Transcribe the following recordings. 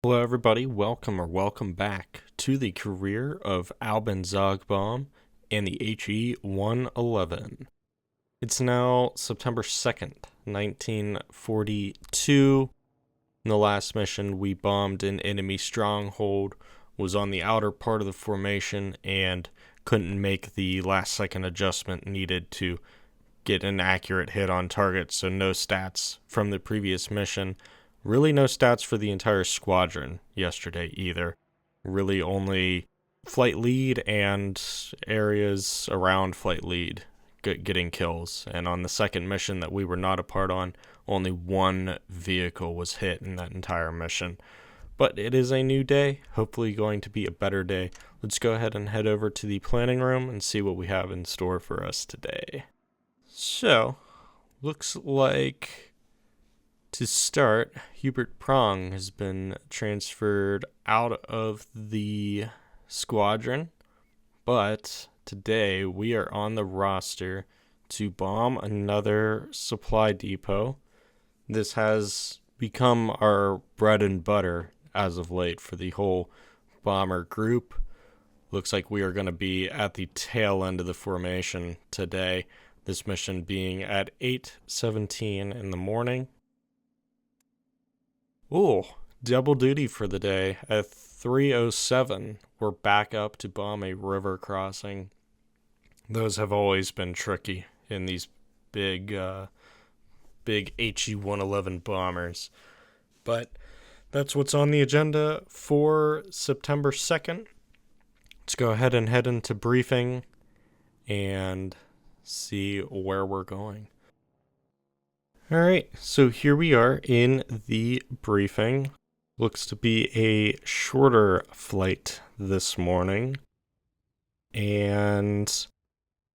Hello, everybody. Welcome back to the career of Alban Zogbaum and the HE 111. It's now September 2nd, 1942. In the last mission, we bombed an enemy stronghold, was on the outer part of the formation, and couldn't make the last second adjustment needed to get an accurate hit on target, so no stats from the previous mission. Really no stats for the entire squadron yesterday either. Really only flight lead and areas around flight lead getting kills. And on the second mission that we were not a part on, only one vehicle was hit in that entire mission. But it is a new day, hopefully going to be a better day. Let's go ahead and head over to the planning room and see what we have in store for us today. So, looks like to start, Hubert Prong has been transferred out of the squadron, but today we are on the roster to bomb another supply depot. This has become our bread and butter as of late for the whole bomber group. Looks like we are going to be at the tail end of the formation today, this mission being at 8:17 in the morning. Ooh, double duty for the day. At 3:07, we're back up to bomb a river crossing. Those have always been tricky in these big HE-111 bombers. But that's what's on the agenda for September 2nd. Let's go ahead and head into briefing and see where we're going. Alright, so here we are in the briefing. Looks to be a shorter flight this morning. And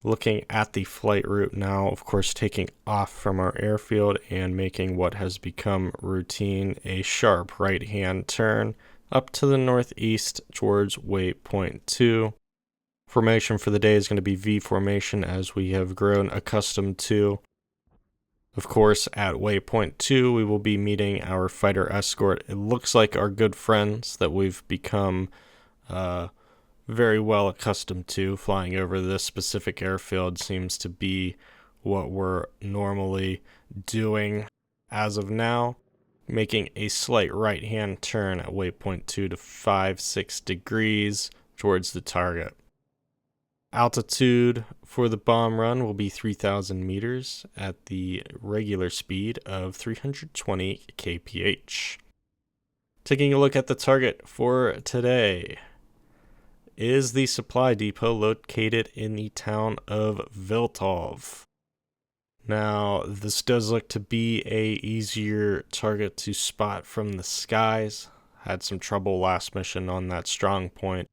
looking at the flight route now, of course, taking off from our airfield and making what has become routine, a sharp right-hand turn up to the northeast towards waypoint 2. Formation for the day is going to be V formation, as we have grown accustomed to. Of course, at waypoint 2, we will be meeting our fighter escort. It looks like our good friends that we've become very well accustomed to. Flying over this specific airfield seems to be what we're normally doing as of now. Making a slight right-hand turn at waypoint 2 to 5-6 degrees towards the target. Altitude for the bomb run will be 3,000 meters at the regular speed of 320 kph. Taking a look at the target for today is the supply depot located in the town of Viltov. Now, this does look to be a easier target to spot from the skies. Had some trouble last mission on that strong point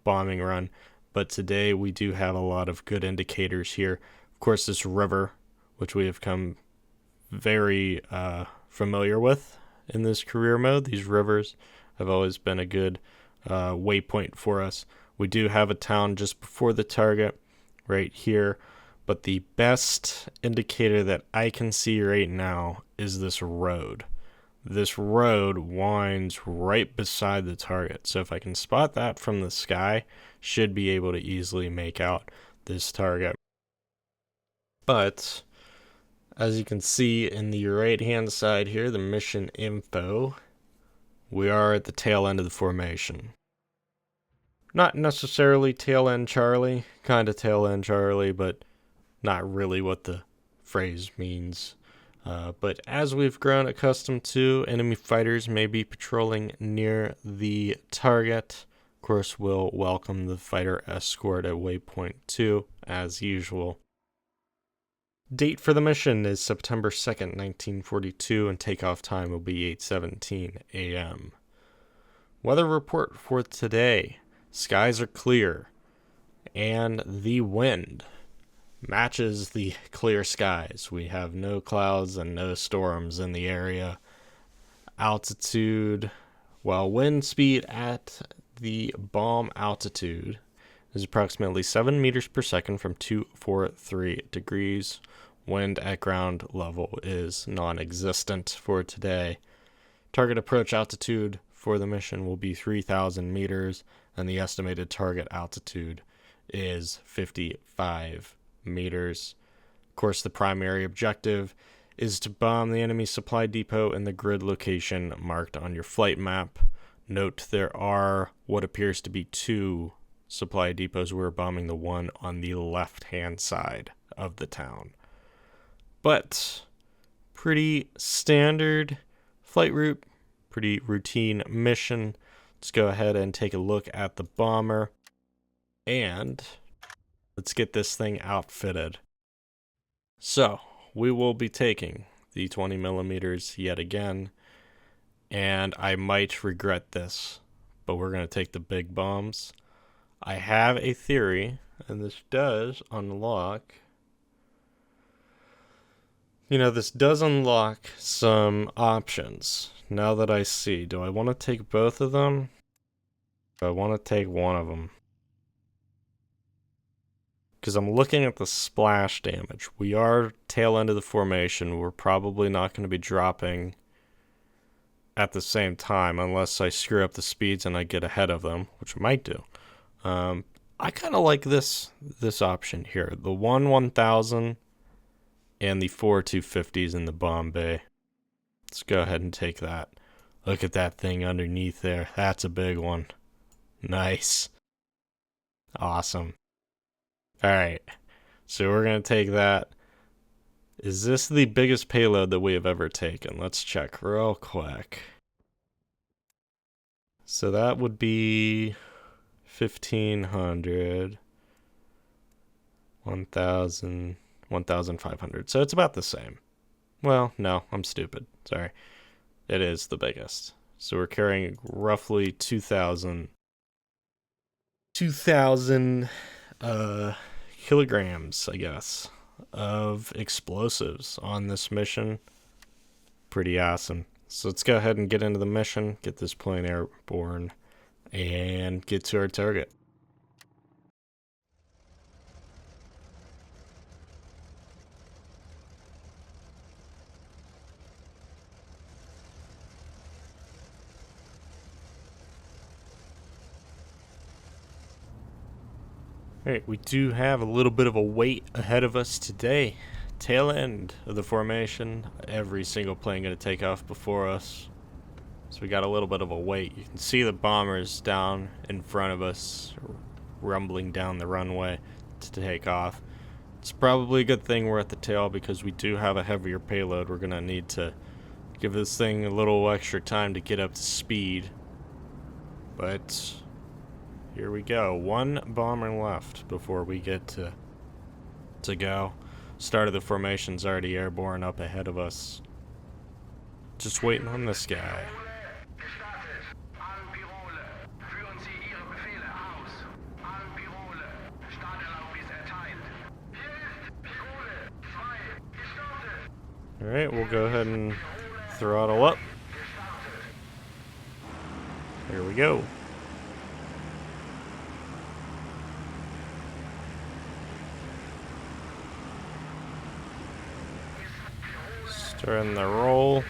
bombing run. But today we do have a lot of good indicators here. Of course, this river, which we have come very familiar with in this career mode. These rivers have always been a good waypoint for us. We do have a town just before the target right here. But the best indicator that I can see right now is this road. This road winds right beside the target. So if I can spot that from the sky, should be able to easily make out this target. But as you can see in the right-hand side here, the mission info, we are at the tail end of the formation. Not necessarily tail end Charlie, kind of tail end Charlie, but not really what the phrase means. But as we've grown accustomed to, enemy fighters may be patrolling near the target. Of course, we'll welcome the fighter escort at waypoint 2, as usual. Date for the mission is September 2nd, 1942, and takeoff time will be 8:17 a.m. Weather report for today. Skies are clear, and the wind matches the clear skies. We have no clouds and no storms in the area. Altitude, wind speed at the bomb altitude is approximately 7 meters per second from 243 degrees. Wind at ground level is non-existent for today. Target approach altitude for the mission will be 3,000 meters, and the estimated target altitude is 55 meters. Of course, the primary objective is to bomb the enemy supply depot in the grid location marked on your flight map. Note there are what appears to be two supply depots. We're bombing the one on the left-hand side of the town. But pretty standard flight route, pretty routine mission. Let's go ahead and take a look at the bomber, and let's get this thing outfitted. So we will be taking the 20 millimeters yet again, and I might regret this, but we're going to take the big bombs. I have a theory, and this does unlock, this does unlock some options. Now that I see, do I want to take both of them? Do I want to take one of them? Because I'm looking at the splash damage. We are tail end of the formation. We're probably not going to be dropping at the same time unless I screw up the speeds and I get ahead of them, which I might do. I kind of like this option here. The 1000 and the 4 250s in the bomb bay. Let's go ahead and take that. Look at that thing underneath there. That's a big one. Nice. Awesome. Alright, so we're going to take that. Is this the biggest payload that we have ever taken? Let's check real quick. So that would be 1,500, 1,000, 1,500. So it's about the same. Well, no, I'm stupid. Sorry. It is the biggest. So we're carrying roughly 2,000 kilograms, I guess, of explosives on this mission. Pretty awesome. So let's go ahead and get into the mission, get this plane airborne, and get to our target. Alright, we do have a little bit of a wait ahead of us today. Tail end of the formation. Every single plane going to take off before us. So we got a little bit of a wait. You can see the bombers down in front of us, rumbling down the runway to take off. It's probably a good thing we're at the tail because we do have a heavier payload. We're going to need to give this thing a little extra time to get up to speed. But here we go. One bomber left before we get to go. Start of the formation's already airborne up ahead of us. Just waiting on this guy. Alright, we'll go ahead and throttle up. Here we go. Starting the roll.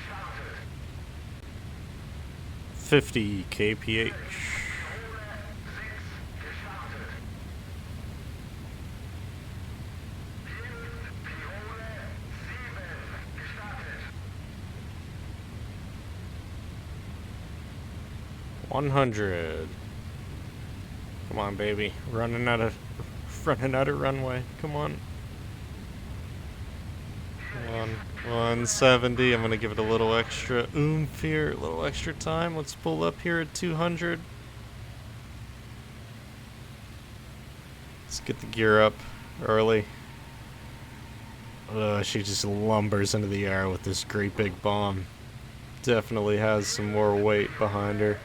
50 kph. $100. Come on, baby. Running out of runway. Come on. 170. I'm gonna give it a little extra oomph here, a little extra time. Let's pull up here at 200. Let's get the gear up early. She just lumbers into the air with this great big bomb. Definitely has some more weight behind her.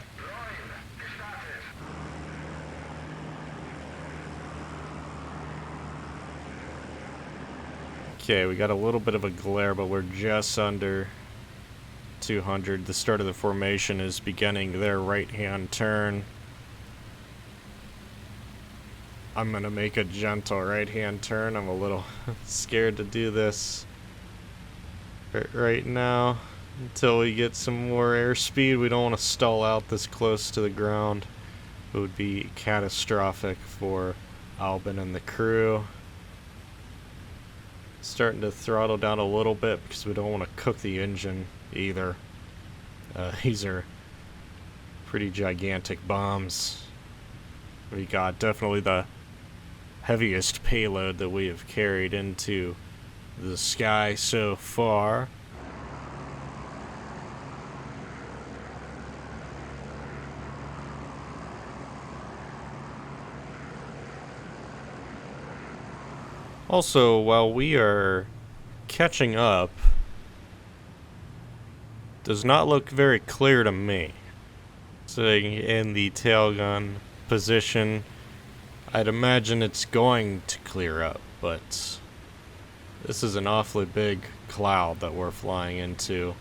Okay, we got a little bit of a glare, but we're just under 200. The start of the formation is beginning their right-hand turn. I'm going to make a gentle right-hand turn. I'm a little scared to do this right now. until we get some more airspeed. We don't want to stall out this close to the ground. It would be catastrophic for Alban and the crew. Starting to throttle down a little bit because we don't want to cook the engine either. These are pretty gigantic bombs. We got definitely the heaviest payload that we have carried into the sky so far. Also, while we are catching up, does not look very clear to me. Sitting in the tail gun position, I'd imagine it's going to clear up, but this is an awfully big cloud that we're flying into,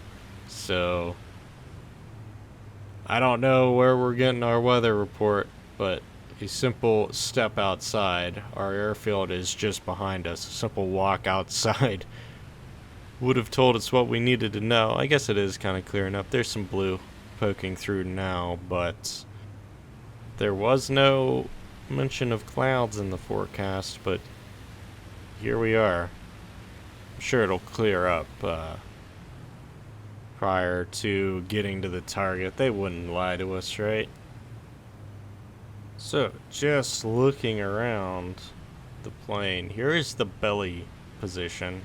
so I don't know where we're getting our weather report, but a simple step outside, our airfield is just behind us, a simple walk outside would have told us what we needed to know. I guess it is kind of clearing up. There's some blue poking through now, but there was no mention of clouds in the forecast, but here we are. I'm sure it'll clear up prior to getting to the target. They wouldn't lie to us, right? So, just looking around the plane, here is the belly position.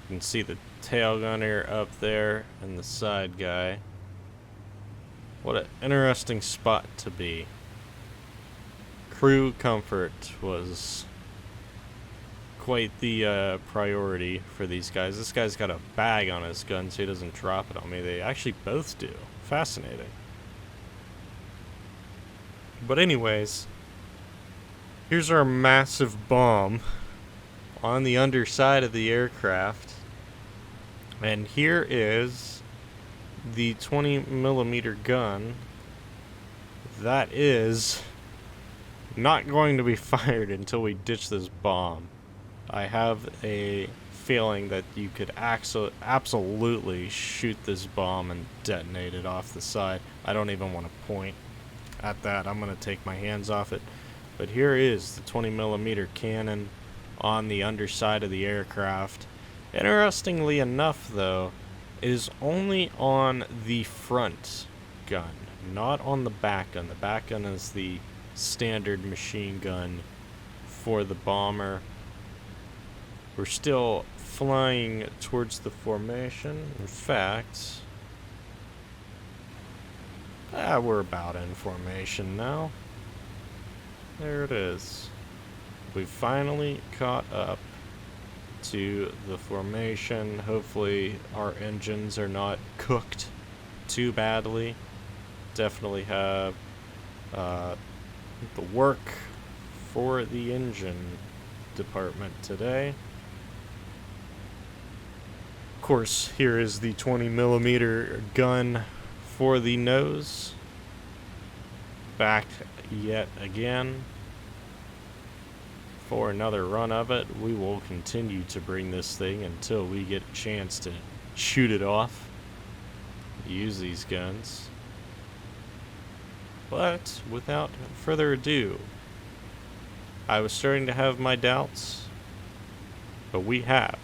You can see the tail gunner up there and the side guy. What an interesting spot to be. Crew comfort was quite the priority for these guys. This guy's got a bag on his gun so he doesn't drop it on me. They actually both do. Fascinating. But anyways, here's our massive bomb on the underside of the aircraft. And here is the 20mm gun that is not going to be fired until we ditch this bomb. I have a feeling that you could absolutely shoot this bomb and detonate it off the side. I don't even want to point at that. I'm going to take my hands off it. But here is the 20mm cannon on the underside of the aircraft. Interestingly enough, though, it is only on the front gun, not on the back gun. The back gun is the standard machine gun for the bomber. We're still flying towards the formation. In fact, we're about in formation now. There it is. We finally caught up to the formation. Hopefully our engines are not cooked too badly. Definitely have the work for the engine department today. Of course, here is the 20mm gun for the nose. Back yet again. For another run of it, we will continue to bring this thing until we get a chance to shoot it off. Use these guns. But without further ado, I was starting to have my doubts, but we have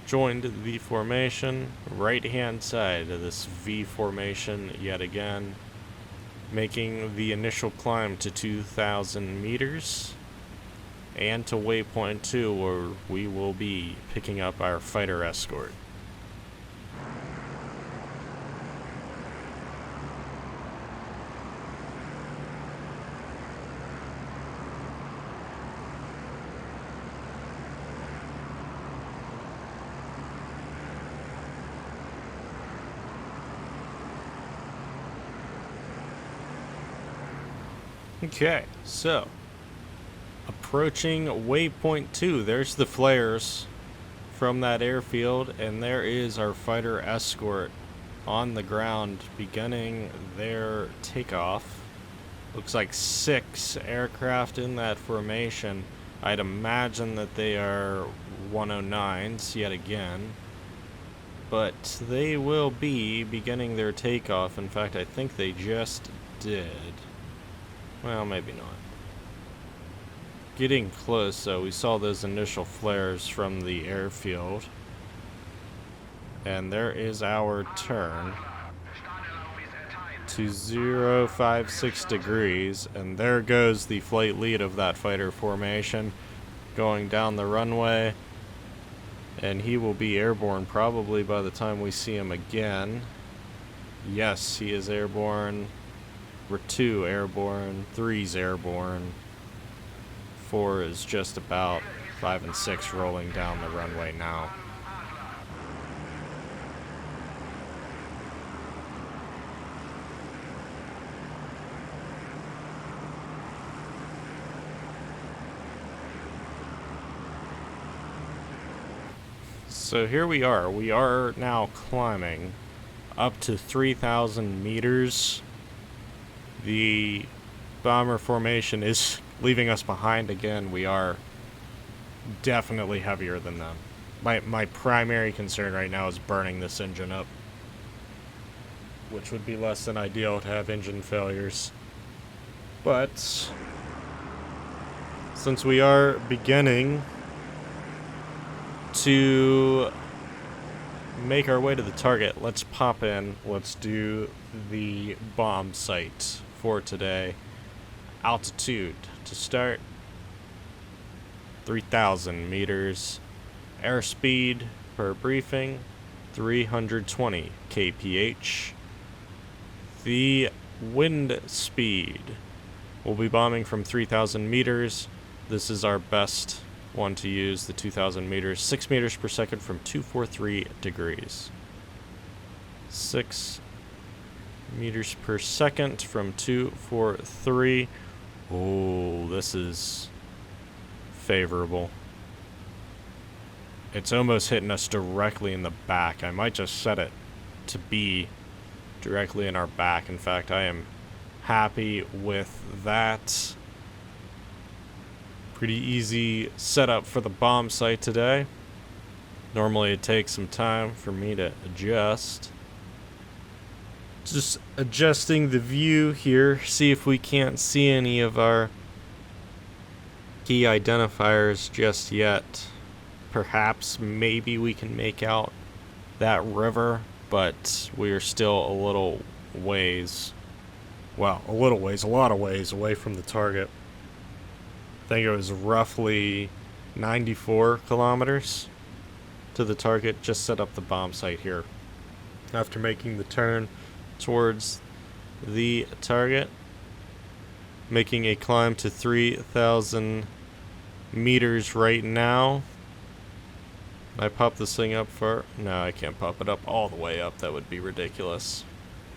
joined the formation, right hand side of this V formation yet again, making the initial climb to 2,000 meters and to waypoint 2, where we will be picking up our fighter escort. Okay, so approaching waypoint 2, there's the flares from that airfield, and there is our fighter escort on the ground beginning their takeoff. Looks like 6 aircraft in that formation. I'd imagine that they are 109s yet again. but they will be beginning their takeoff. In fact, I think they just did. Well, maybe not. Getting close, so we saw those initial flares from the airfield. And there is our turn to 056 degrees, and there goes the flight lead of that fighter formation going down the runway, and he will be airborne probably by the time we see him again. Yes, he is airborne. We're 2 airborne, 3's airborne, 4 is just about, 5 and 6 rolling down the runway now. So here we are. We are now climbing up to 3,000 meters. The bomber formation is leaving us behind again. We are definitely heavier than them. My primary concern right now is burning this engine up, which would be less than ideal to have engine failures. But since we are beginning to make our way to the target, let's pop in. Let's do the bomb site for today. Altitude to start, 3,000 meters. Airspeed per briefing, 320 kph. The wind speed, we'll be bombing from 3,000 meters. This is our best one to use, the 2,000 meters, 6 meters per second from 243 degrees. 6 meters per second from 243. Oh, this is favorable. It's almost hitting us directly in the back. I might just set it to be directly in our back. In fact, I am happy with that. Pretty easy setup for the bomb site today. Normally it takes some time for me to adjust. Just adjusting the view here, see if we can't see any of our key identifiers just yet. Perhaps, maybe we can make out that river, but we are still a little ways, well, a little ways, a lot of ways away from the target. I think it was roughly 94 kilometers to the target. Just set up the bomb site here. After making the turn towards the target, making a climb to 3,000 meters right now. I pop this thing up for... No, I can't pop it up all the way up. That would be ridiculous.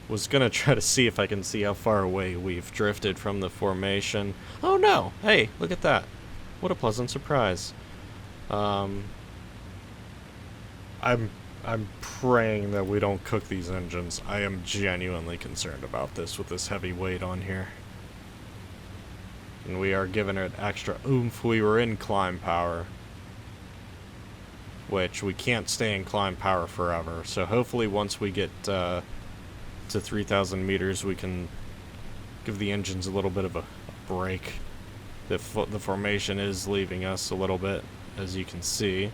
Was gonna try to see if I can see how far away we've drifted from the formation. Oh no! Hey, look at that. What a pleasant surprise. I'm praying that we don't cook these engines. I am genuinely concerned about this with this heavy weight on here. And we are giving it extra oomph. We were in climb power, which we can't stay in climb power forever. So hopefully once we get to 3,000 meters, we can give the engines a little bit of a break. The formation is leaving us a little bit, as you can see.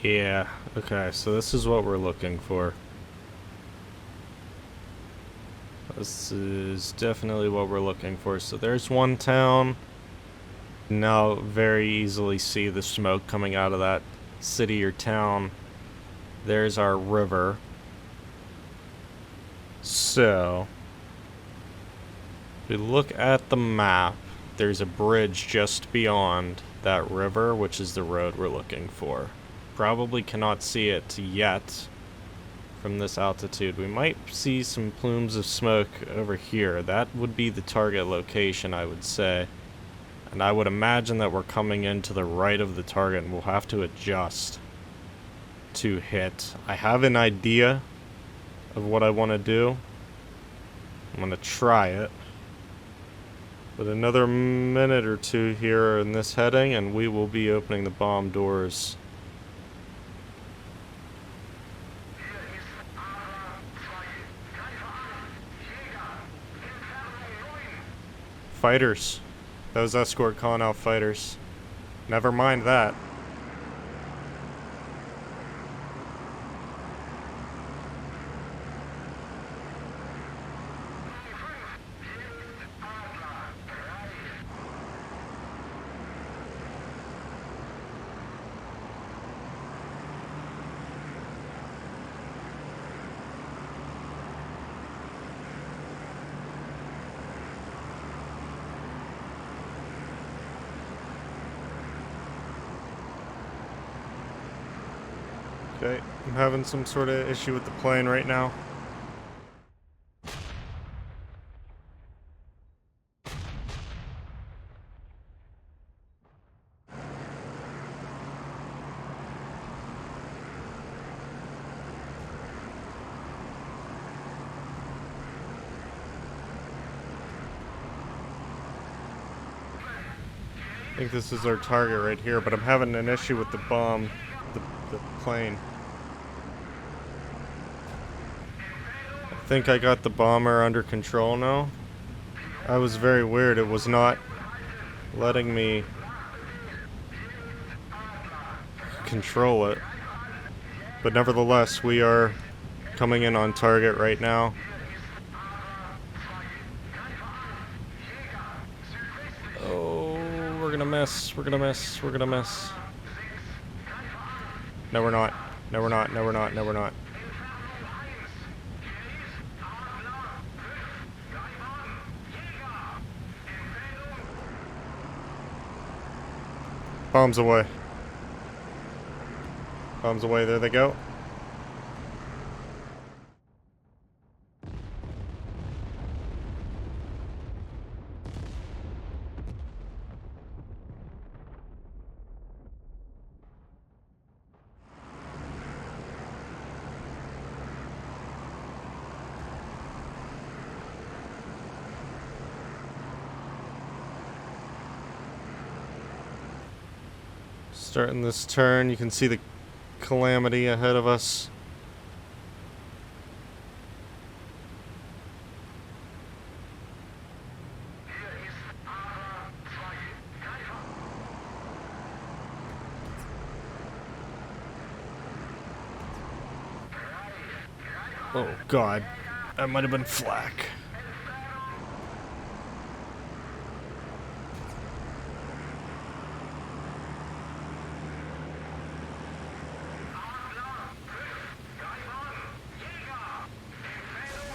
Yeah, okay, so this is what we're looking for. This is definitely what we're looking for. So there's one town. Now very easily see the smoke coming out of that city or town. There's our river. So if we look at the map, there's a bridge just beyond that river, which is the road we're looking for. Probably cannot see it yet from this altitude. We might see some plumes of smoke over here. That would be the target location, I would say. And I would imagine that we're coming in to the right of the target, and we'll have to adjust to hit. I have an idea of what I want to do. I'm going to try it. But another minute or two here in this heading, and we will be opening the bomb doors. Fighters. Those escort calling out fighters. Never mind that. Okay, I'm having some sort of issue with the plane right now. I think this is our target right here, but I'm having an issue with the bomb, the plane. I think I got the bomber under control now. That was very weird. It was not letting me control it. But nevertheless, we are coming in on target right now. Oh, we're gonna miss. We're gonna miss. We're gonna miss. No, we're not. No, we're not. No, we're not. No, we're not. Bombs away. Bombs away. There they go. Starting this turn, you can see the calamity ahead of us. Oh God, that might have been flak.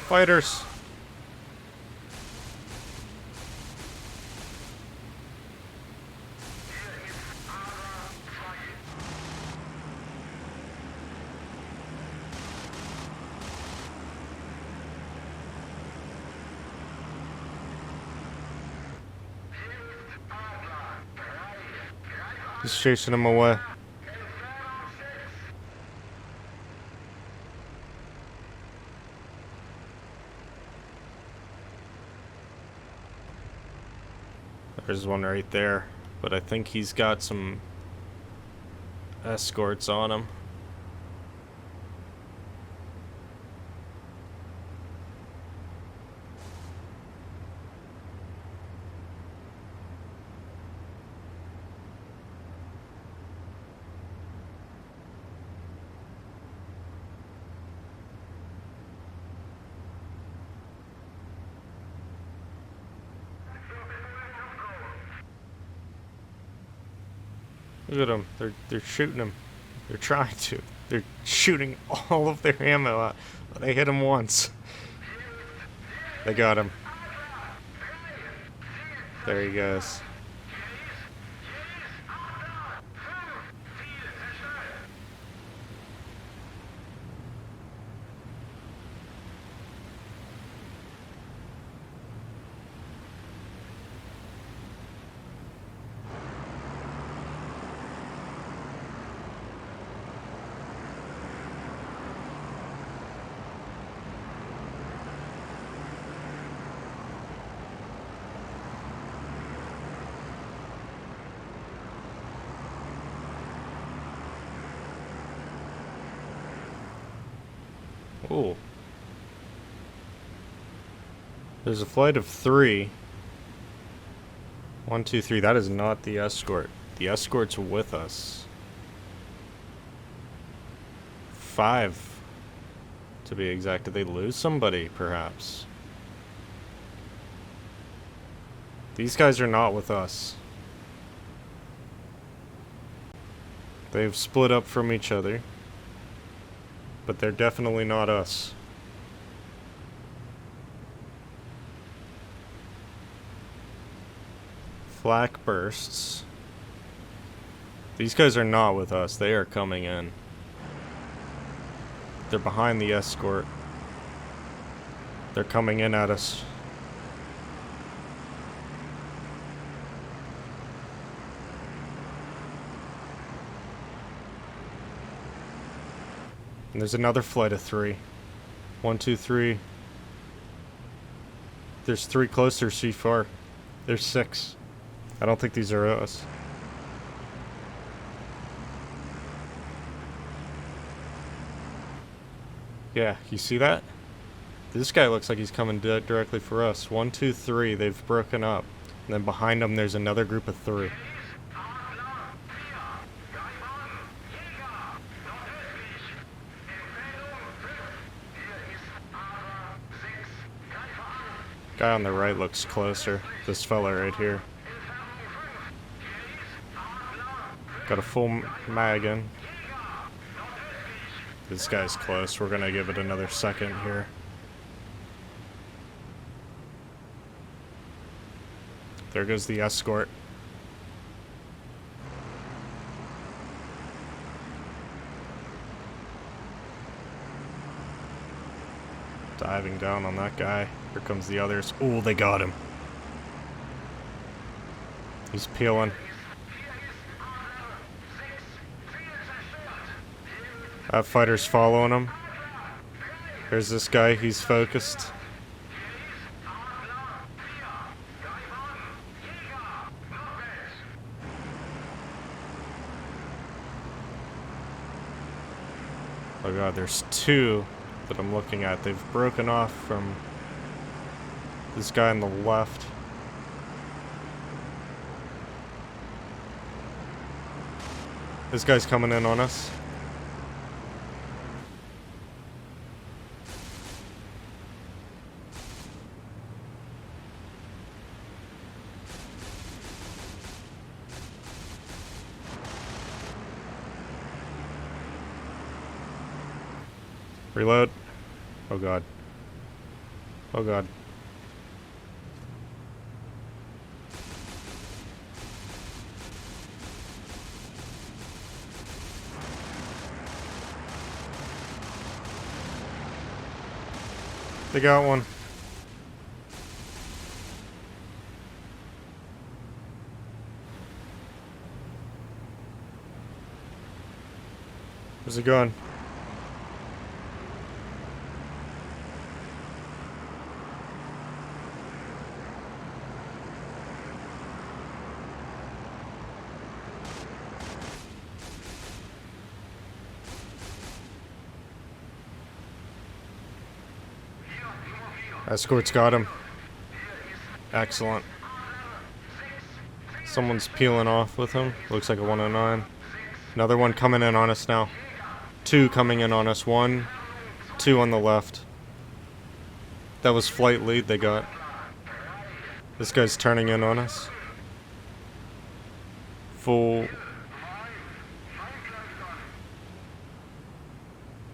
Fighters. Just chasing him away. There's one right there, but I think he's got some escorts on him. Look at them. They're shooting him. They're trying to. They're shooting all of their ammo out. They hit him once. They got him. There he goes. There's a flight of 3. 1, 2, 3. That is not the escort. The escort's with us. 5, to be exact. Did they lose somebody, perhaps? These guys are not with us. They've split up from each other. But they're definitely not us. Flak bursts. These guys are not with us. They are coming in. They're behind the escort. They're coming in at us. And there's another flight of 3. 1, 2, 3. There's 3 closer, C4. There's 6. I don't think these are us. Yeah, you see that? This guy looks like he's coming directly for us. 1, 2, 3. They've broken up. And then behind them, there's another group of 3. Guy on the right looks closer. This fella right here. Got a full mag in. This guy's close. We're gonna give it another second here. There goes the escort. Diving down on that guy. Here comes the others. Ooh, they got him. He's peeling. That fighter's following him. Here's this guy. He's focused. Oh god, there's 2 that I'm looking at. They've broken off from this guy on the left. This guy's coming in on us. Reload. Oh god. Oh god. They got one. Where's it going? Escort's got him. Excellent. Someone's peeling off with him. Looks like a 109. Another one coming in on us now. 2 coming in on us. 1, 2 on the left. That was flight lead they got. This guy's turning in on us. Full.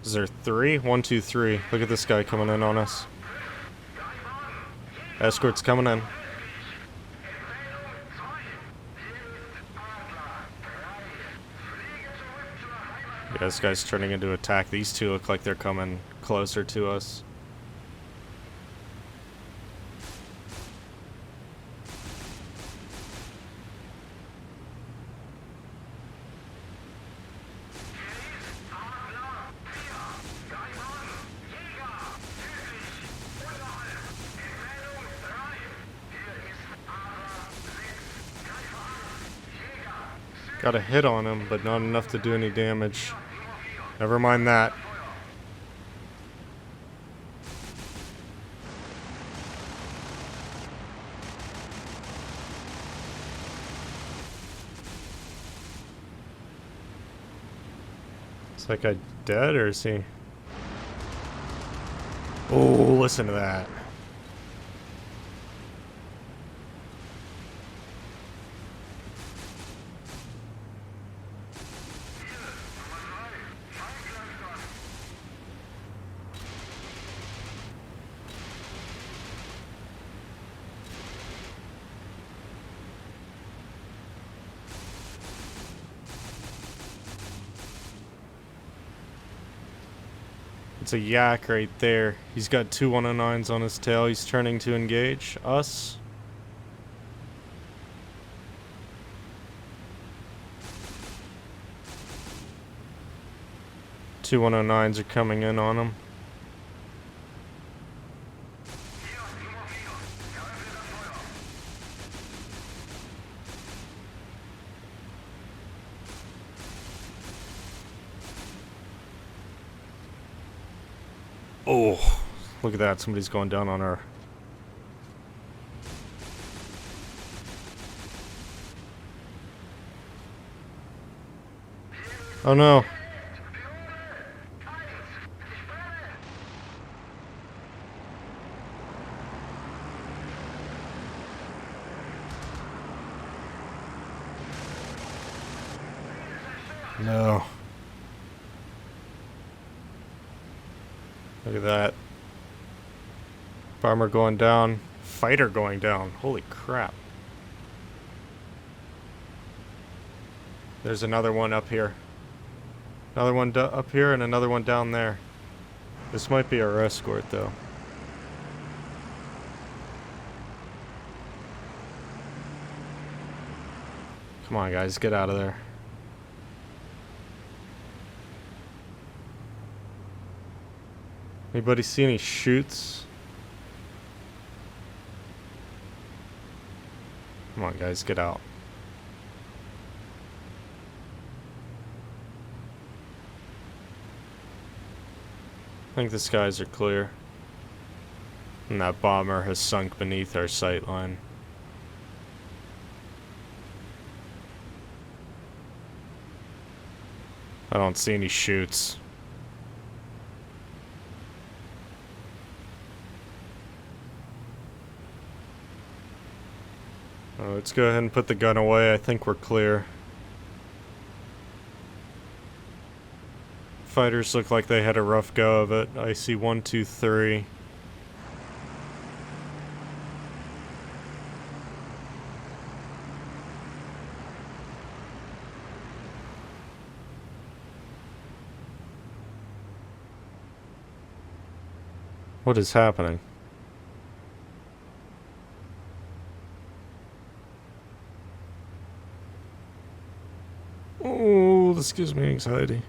Is there 3? 1, 2, 3. Look at this guy coming in on us. Escort's coming in. Yeah, this guy's turning into attack. These 2 look like they're coming closer to us. Got a hit on him, but not enough to do any damage. Never mind that. Is that guy dead or is he? Oh, listen to that. It's a yak right there. He's got two 109s on his tail. He's turning to engage us. Two 109s are coming in on him. Oh, look at that. Somebody's going down on her. Oh no. No. Look at that. Bomber going down. Fighter going down. Holy crap. There's another one up here. Another one up here and another one down there. This might be our escort though. Come on guys, get out of there. Anybody see any chutes? Come on guys, get out. I think the skies are clear. And that bomber has sunk beneath our sight line. I don't see any chutes. Let's go ahead and put the gun away. I think we're clear. Fighters look like they had a rough go of it. I see 1, 2, 3. What is happening? Oh, this gives me anxiety.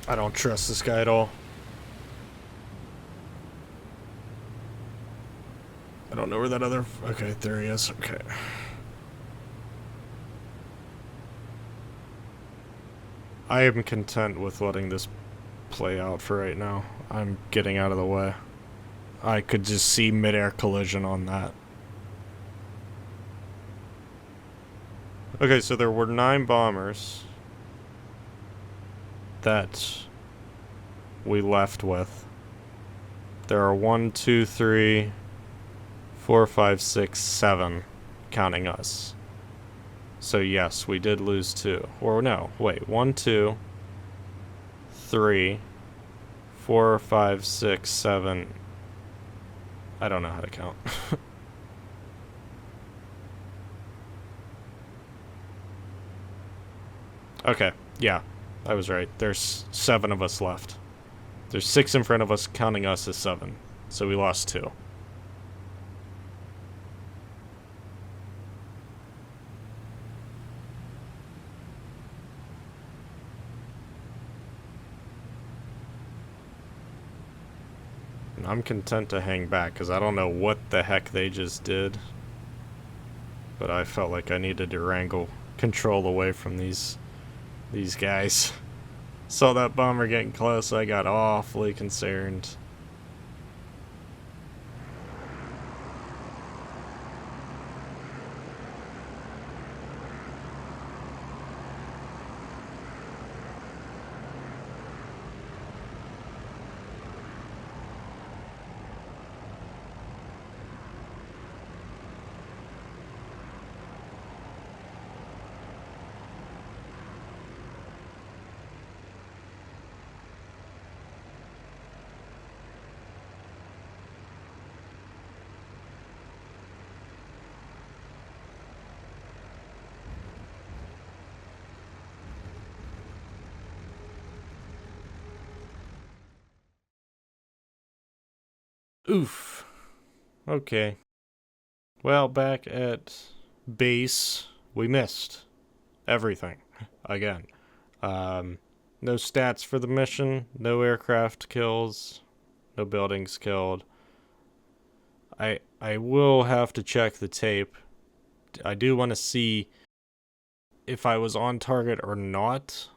I don't trust this guy at all. I don't know where that other... Okay, there he is. Okay. I am content with letting this play out for right now. I'm getting out of the way. I could just see mid-air collision on that. Okay, so there were 9 bombers that we left with. There are 1, 2, 3, 4, 5, 6, 7, counting us. So yes, we did lose 2. Or no, wait, 1, 2, 3, 4, 5, 6, 7. I don't know how to count. Okay, yeah, I was right. There's 7 of us left. There's 6 in front of us, counting us as 7. So we lost 2. And I'm content to hang back, because I don't know what the heck they just did. but I felt like I needed to wrangle control away from these guys. Saw that bomber getting close, I got awfully concerned. Oof. Okay. Well, back at base, we missed everything again. No stats for the mission, no aircraft kills, no buildings killed. I will have to check the tape. I do want to see if I was on target or not.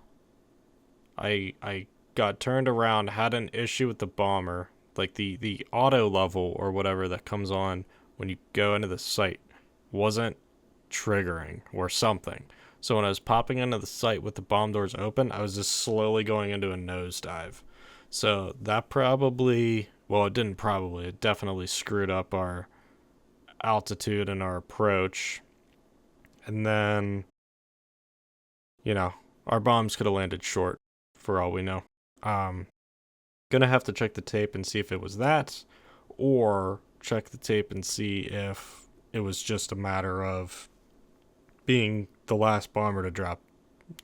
I got turned around, had an issue with the bomber, like the auto level or whatever that comes on when you go into the site wasn't triggering or something. So when I was popping into the site with the bomb doors open, I was just slowly going into a nosedive. So that probably, well, it didn't probably, it definitely screwed up our altitude and our approach. And then, our bombs could have landed short for all we know. Gonna have to check the tape and see if it was that, or check the tape and see if it was just a matter of being the last bomber to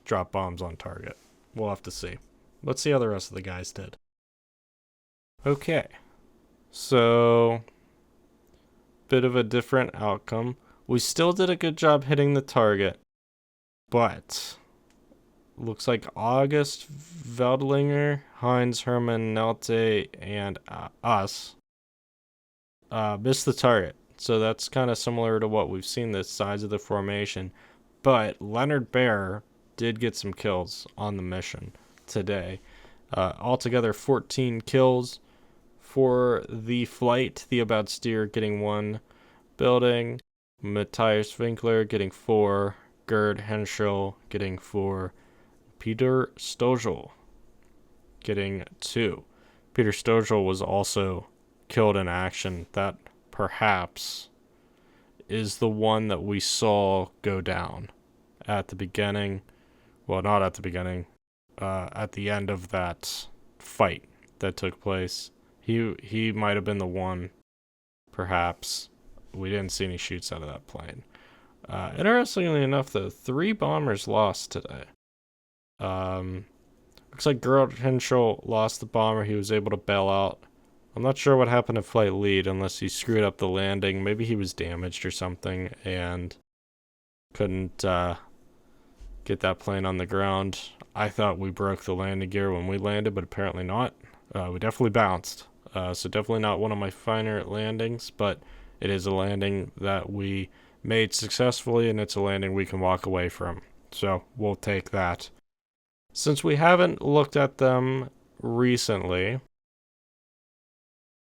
drop bombs on target. We'll have to see. Let's see how the rest of the guys did. Okay, so bit of a different outcome. We still did a good job hitting the target, but looks like August Veldlinger, Heinz, Herman, Nelte, and us missed the target. So that's kind of similar to what we've seen the size of the formation. But Leonard Bear did get some kills on the mission today. Altogether 14 kills for the flight. Theobald Steer getting 1 building. Matthias Winkler getting 4. Gerd Henschel getting 4. Peter Stogel getting 2. Peter Stogel was also killed in action. That perhaps is the one that we saw go down at the beginning. Well, not at the beginning. At the end of that fight that took place. He might have been the one, perhaps. We didn't see any shoots out of that plane. Interestingly enough, though, 3 bombers lost today. Looks like Gerd Henschel lost the bomber. He was able to bail out. I'm not sure what happened to flight lead unless he screwed up the landing. Maybe he was damaged or something and couldn't get that plane on the ground. I thought we broke the landing gear when we landed, but apparently not. We definitely bounced. So definitely not one of my finer landings, but it is a landing that we made successfully, and it's a landing we can walk away from. So we'll take that. Since we haven't looked at them recently,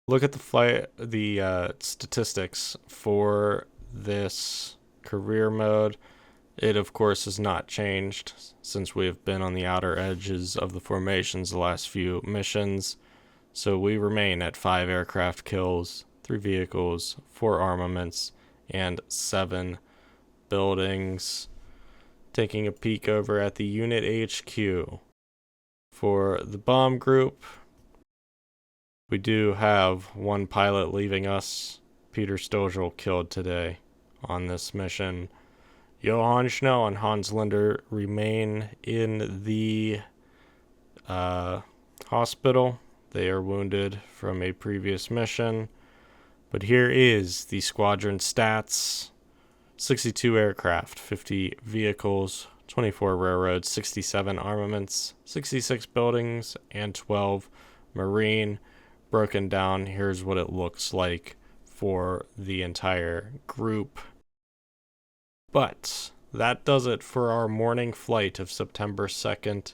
look at the statistics for this career mode. It, of course, has not changed since we have been on the outer edges of the formations the last few missions. So we remain at 5 aircraft kills, 3 vehicles, 4 armaments, and 7 buildings. Taking a peek over at the unit HQ. For the bomb group, we do have 1 pilot leaving us. Peter Stogel killed today on this mission. Johann Schnell and Hans Linder remain in the hospital. They are wounded from a previous mission. But here is the squadron stats. 62 aircraft, 50 vehicles, 24 railroads, 67 armaments, 66 buildings, and 12 marine. Broken down, here's what it looks like for the entire group. But that does it for our morning flight of September 2nd.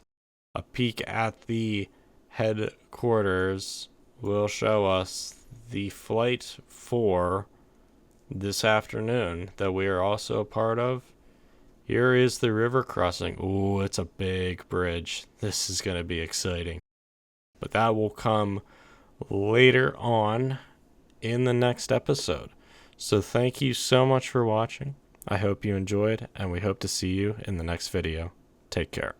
A peek at the headquarters will show us the flight for this afternoon that we are also a part of. Here is the river crossing. Ooh, it's a big bridge. This is going to be exciting. But that will come later on in the next episode. So thank you so much for watching. I hope you enjoyed, and we hope to see you in the next video. Take care.